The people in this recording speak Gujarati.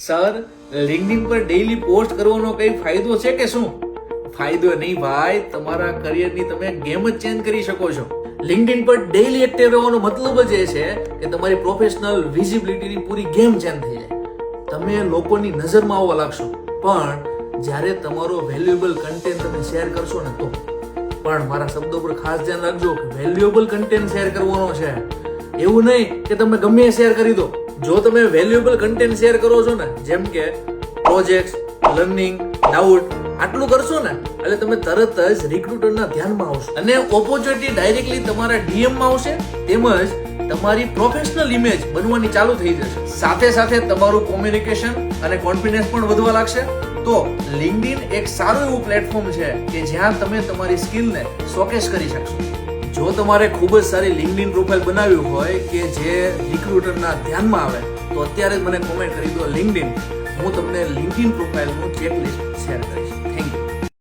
સર, લિંક્ડઇન પર ડેઈલી પોસ્ટ કરવાનો કઈ ફાયદો છે કે શું? ફાયદો નહીં ભાઈ, તમારા કરિયરની તમે ગેમ જ ચેન્જ કરી શકો છો. લિંક્ડઇન પર ડેઈલી એક્ટિવ રહેવાનો મતલબ જ એ છે કે તમારી પ્રોફેશનલ વિઝિબિલિટીની પૂરી ગેમ ચેન્જ થઈ જાય. તમે લોકોની નજરમાં આવવા લાગશો, પણ જ્યારે તમારો વેલ્યુએબલ કન્ટેન્ટ તમે શેર કરશો ને તો. પણ મારા શબ્દો પર ખાસ ધ્યાન રાખજો કે વેલ્યુએબલ કન્ટેન્ટ શેર કરવાનો છે. એવું નહીં કે તમે ગમે શેર કરી દો. જો તમે વેલ્યુએબલ કન્ટેન્ટ શેર કરો છો ને, જેમ કે પ્રોજેક્ટ્સ, લર્નિંગ, ડાઉટ, આટલું કરશો ને એટલે તમે તરત જ રિક્રુટરના ધ્યાનમાં આવશો અને ઓપોર્ચ્યુનિટી ડાયરેક્ટલી તમારા ડીએમમાં આવશે. તેમજ તમારી પ્રોફેશનલ ઇમેજ બનવાની ચાલુ થઈ જશે. સાથે સાથે તમારું કોમ્યુનિકેશન અને કોન્ફિડન્સ પણ વધવા લાગશે. તો લિંક્ડઇન એક સારું એવું પ્લેટફોર્મ છે કે જ્યાં તમે તમારી સ્કિલને શોકેસ કરી શકશો. જો તમારે ખૂબ જ સારી લિંક્ડઇન પ્રોફાઇલ બનાવ્યું હોય કે જે રિક્રુટરના ધ્યાનમાં આવે તો અત્યારે જ મને કોમેન્ટ કરી દો લિંક્ડઇન. હું તમને લિંક્ડઇન પ્રોફાઇલનું ચેકલિસ્ટ શેર કરીશ.